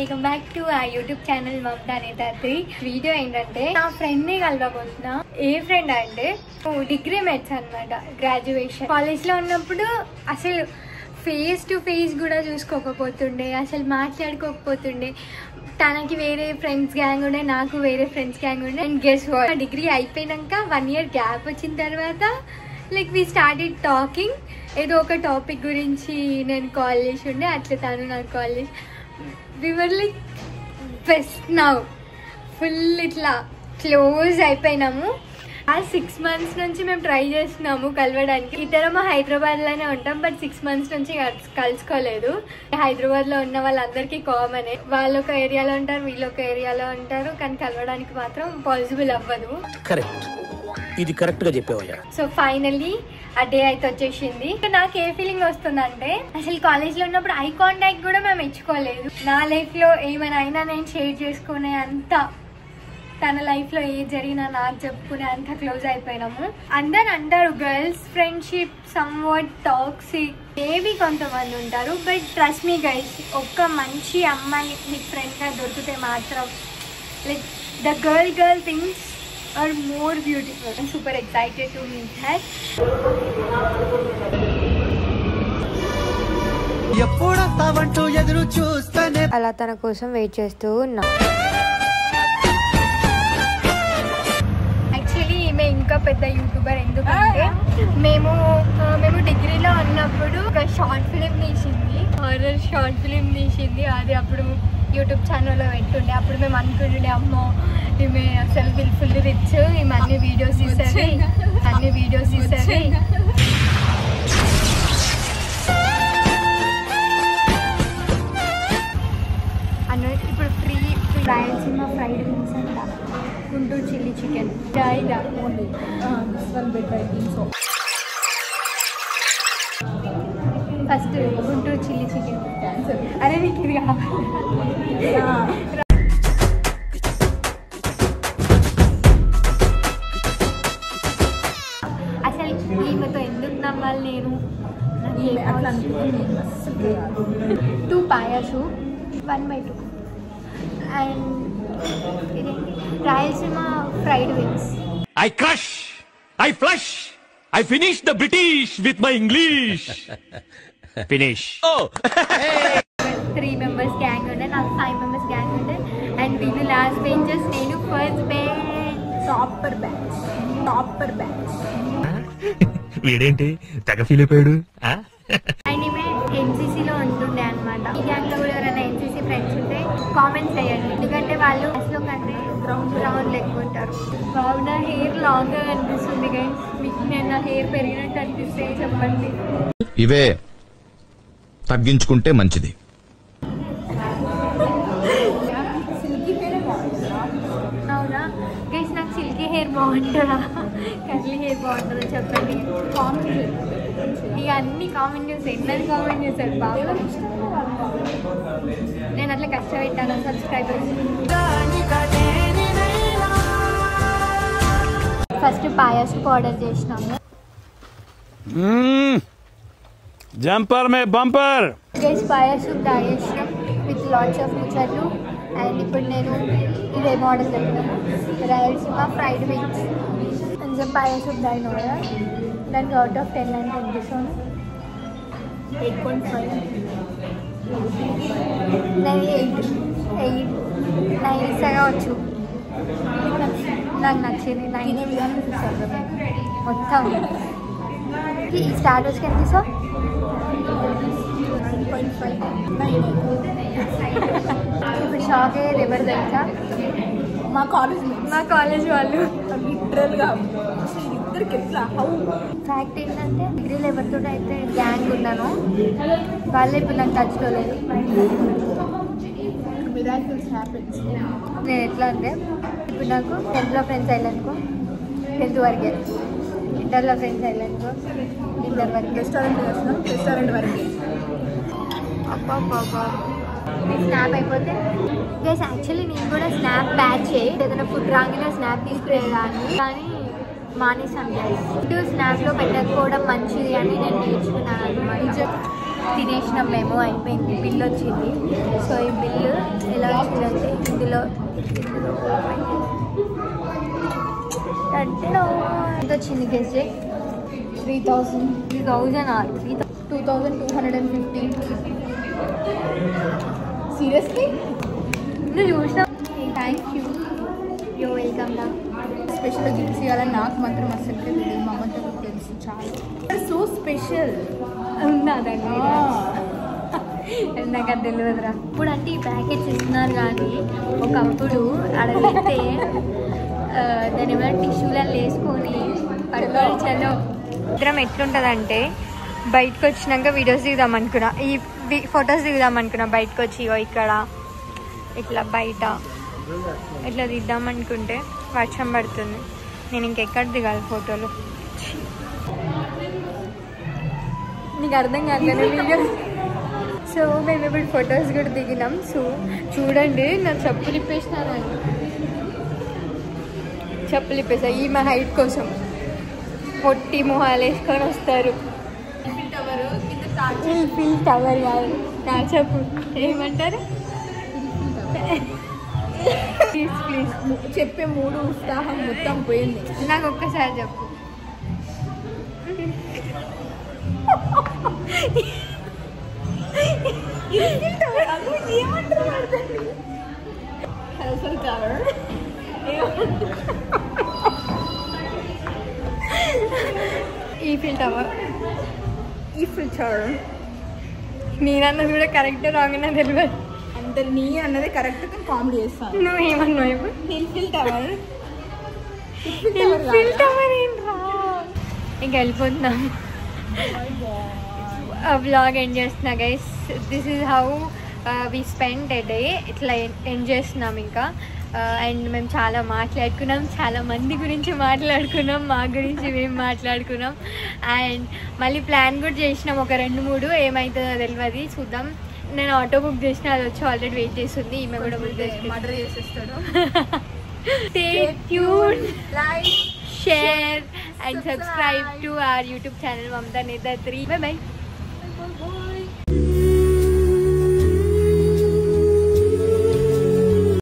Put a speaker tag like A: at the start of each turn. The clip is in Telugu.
A: వెల్కమ్ బ్యాక్ టు ఆ యూట్యూబ్ ఛానల్ మమతా నేతాత్రి. వీడియో ఏంటంటే నా ఫ్రెండ్ ని కలవబోతున్నా. ఏ ఫ్రెండ్ అంటే డిగ్రీ మేట్స్ అనమాట. గ్రాడ్యుయేషన్ కాలేజ్ లో ఉన్నప్పుడు అసలు ఫేస్ టు ఫేస్ కూడా చూసుకోకపోతుండే, అసలు మాట్లాడుకోకపోతుండే. తనకి వేరే ఫ్రెండ్స్ గ్యాంగ్ ఉండే, నాకు వేరే ఫ్రెండ్స్ గ్యాంగ్ ఉండే. అండ్ గెస్ వాట్, డిగ్రీ అయిపోయినాక 1 year గ్యాప్ వచ్చిన తర్వాత లైక్ వీ స్టార్టెడ్ టాకింగ్. ఏదో ఒక టాపిక్ గురించి నేను కాల్ చేసి ఉండే, అట్లా తను నాకు కాల్ చేసి we were like best now. Full ఇట్లా క్లోజ్ అయిపోయినాము. ఆ 6 months నుంచి మేము ట్రై చేస్తున్నాము కలవడానికి. ఇద్దరం హైదరాబాద్లోనే ఉంటాం, బట్ 6 months నుంచి కలుసుకోలేదు. హైదరాబాద్లో ఉన్న వాళ్ళందరికీ కామనే. వాళ్ళు ఒక ఏరియాలో ఉంటారు, వీళ్ళు ఒక ఏరియాలో ఉంటారు, కానీ కలవడానికి మాత్రం పాసిబుల్ అవ్వదు.
B: కరెక్ట్, ఇది కరెక్ట్ గా చెప్పావయ్యా.
A: సో ఫైనల్లీ ఆ డే అయితే వచ్చేసింది. నాకు ఏ ఫీలింగ్ వస్తుందంటే, అసలు కాలేజ్ లో ఉన్నప్పుడు ఐ కాంటాక్ట్ కూడా మేము ఇచ్చుకోలేదు. నా లైఫ్ లో ఏమైనా అయినా నేను షేర్ చేసుకునే అంత, తన లైఫ్ లో ఏది జరిగినా నాకు చెప్పుకునే అంత క్లోజ్ అయిపోయినాము. అందరు అంటారు girls friendship some what toxic, maybe కొంతమంది ఉంటారు, బట్ ట్రస్ట్ మీ గైస్, ఒక్క మంచి అమ్మాయి మీకు ఫ్రెండ్ గా దొరికితే మాత్రం like the girl things are more beautiful. I'm super excited to meet her.
C: ఎప్పుడొస్తావంటూ ఎదురు చూస్తానే
A: అలా తన కోసం వెయిట్ చేస్తూ ఉన్నా. యాక్చువల్లీ ఈమె ఇంకా పెద్ద యూట్యూబర్. ఎందుకంటే మేము డిగ్రీలో ఉన్నప్పుడు ఒక షార్ట్ ఫిలిం తీసింది, హారర్ షార్ట్ ఫిలిం తీసింది. అది అప్పుడు యూట్యూబ్ ఛానల్లో పెట్టుండే. అప్పుడు మేము అనుకుంటుండే, అమ్మో ఈమె అసలు ఫుల్ రిచ్, ఈమె అన్ని వీడియోస్ తీస్తుంది అన్నట్టు. ఇప్పుడు ఫ్రీ రాయలసీమ ఫ్రైడ్ వింగ్స్ అంట, Guntur chilli chicken. First Guntur chilli chicken. అరే నీకు ఇది అసలు ఈమెతో ఎందుకు నమ్మాలి నేను? 2 పాయాసు 1/2 and Rayalaseema fried wings.
D: I crush, I flush, I finish the British with my English. Finish. Oh.
A: 3 members gang ఉండే, నాకు 5 members గ్యాంగ్ ఉండే. అండ్ వీళ్ళు లాస్ట్ బెంచెస్, నేను ఫస్ట్ బెంచ్. Topper batch.
D: వీడేంటి తెగ ఫీల్ అయిపోయాడు.
A: అండ్ ఈమె ఎన్సీసీలో ఉంటుండే అనమాట. ఈ గ్యాంగ్ లో కూడా ఎవరైనా ఎన్సీసీ ఫ్రెండ్స్ ఉంటే కామెంట్స్ చేయండి, ఎందుకంటే వాళ్ళు అసలు కంటే బ్రౌన్ లెక్క ఉంటారు. నా హెయిర్ లాంగ్ గా అనిపిస్తుంది గైస్. మీకు నేను నా హెయిర్ పెరిగినట్టు అనిపిస్తే చెప్పండి.
E: ఇవే తగ్గించుకుంటే మంచిది.
A: అవునా గైస్, నాకు సిల్కీ హెయిర్ బాగుంటుందా కర్లీ హెయిర్ బాగుంటుందో చెప్పండి. ఇక అన్ని కామెంట్ చేస్తారు, ఎన్నని కామెంట్ చేశారు బాగా. నేను అట్లా కష్టపెట్టాను సబ్స్క్రైబర్స్. ఫస్ట్ పాయాస్ ఆర్డర్ చేసినాము.
D: జంపర్ మే బంపర్.
A: గైస్ పాయాస్ తాగేసినాం విత్ లాట్స్ ఆఫ్ ముచ్చట్లు. అండ్ ఇప్పుడు నేను ఇదే మోడల్ పెట్టినాము, రాయలసీమ ఫ్రైడ్ వింగ్స్. కొంచెం పాయాస్ తాగిన కదా, దానికి అవుట్ ఆఫ్ 10 అని పంపిస్తాను. 8.5. నేను 8 ఇస్తాగా వచ్చు. నాకు నచ్చింది 9 మొత్తం. ఈ స్టార్టర్స్కి ఎంత ఇస్తావు? 9.5. ఇప్పుడు షాక్ అయ్యేది ఎవరు తెలుసా? మా కాలేజ్ వాళ్ళు. లిటరల్గా ఇద్దరికి ఎట్లా ఫ్యాక్ట్ ఏంటంటే, డిగ్రీలో ఎవరితో అయితే గ్యాంగ్ ఉన్నానో వాళ్ళే ఇప్పుడు నాకు తచ్చుకోలేదు. నేను ఎట్లా అంటే, ఇప్పుడు నాకు 10th ఫ్రెండ్స్ అయ్యాలనుకో, 10th వరకే. ఇంటర్లో ఫ్రెండ్స్ అయ్యాలనుకో, ఇంటర్ వరకు. రెస్టారెంట్ వరకు. అబ్బా స్నాప్ అయిపోతే గైస్, యాక్చువల్లీ నేను కూడా స్నాప్ బ్యాచ్ ఏదైనా ఫుడ్ రాగానే స్నాప్ తీసుకునేదాన్ని, కానీ మానేసాను గైస్. ఫుడ్ స్నాప్లో పెట్టకపోవడం మంచిది అని నేను నేర్చుకున్నాను అనమాట. తినేసినాం మేము, అయిపోయింది, బిల్ వచ్చింది. సో ఈ బిల్లు ఎంత వచ్చింది గెస్ 3000 ఆర్
F: 2250. సీరియస్లీ
A: నువ్వు చూసినా?
F: Thank you.
A: యూ వెల్కమ్ రా.
F: స్పెషల్ గిఫ్ట్స్ ఇవ్వాలని నాకు మాత్రం అసలు తెలియదు, మా అమ్మతో తెలుసు. చాలా సో స్పెషల్
A: ఉన్నదండి నాకు అది తెలియదురా. ఇప్పుడు అంటే ఈ ప్యాకెట్స్ ఇస్తున్నారు కానీ ఒకప్పుడు అడిగితే దాని ఏమైనా టిష్యూలలో వేసుకొని పట్టుకొని చలో. ఇద్దరం ఎట్లుంటుందంటే బయటకు వచ్చినాక వీడియోస్ దిగుదాం అనుకున్నా, ఈ ఫొటోస్ దిగుదాం అనుకున్నా. బయటకు వచ్చి ఇక్కడ ఇట్లా బయట ఇట్లా దిద్దాం అనుకుంటే వర్షం పడుతుంది. నేను ఇంకెక్కడ దిగాలి ఫోటోలు? నీకు అర్థం కాదు వీడియోస్. సో మేము ఇప్పుడు ఫొటోస్ కూడా దిగినాం. సో చూడండి నా చెప్పులు ఇప్పేసినాను, చెప్పులు ఇప్పేసా ఈ మా హైట్ కోసం. పొట్టి మొహాలు వేసుకొని వస్తారు. ఫిల్ టవర్ కాదు నా చెప్పు ఏమంటారు? ప్లీజ్ ప్లీజ్
F: చెప్పే మూడు ఉత్సాహం మొత్తం పోయింది.
A: నాకు ఒక్కసారి చెప్పు. Eiffel tower. నేనన్నది కూడా కరెక్ట్ రాంగ్ అన్నా తెలియదు.
F: అంటే నీ అన్నది కరెక్ట్ కామెడీ చేస్తాను.
A: నువ్వేమన్నావు ఇప్పుడు?
F: Eiffel tower.
A: ఈఫిల్ టవర్ ఏంట్రా? ఇంకా వెళ్ళిపోతున్నాం. వ్లాగ్ ఎండ్ చేస్తున్నా guys. This is how we spend a day. ఇట్లా ఎండ్ చేస్తున్నాం ఇంకా. అండ్ మేము చాలా మాట్లాడుకున్నాం, చాలా మంది గురించి మాట్లాడుకున్నాం, మా గురించి మేము మాట్లాడుకున్నాం. అండ్ మళ్ళీ ప్లాన్ కూడా చేసినాం ఒక 2-3. ఏమవుతుందో తెలియదు, చూద్దాం. నేను ఆటో బుక్ చేసిన, అది వచ్చి ఆల్రెడీ వెయిట్ చేస్తుంది. ఈమె కూడా బుక్ చేసి
F: మర్డర్ చేసేస్తాడు.
A: Stay tuned, like, share and subscribe to our YouTube channel Mamta Neta 3. Bye bye.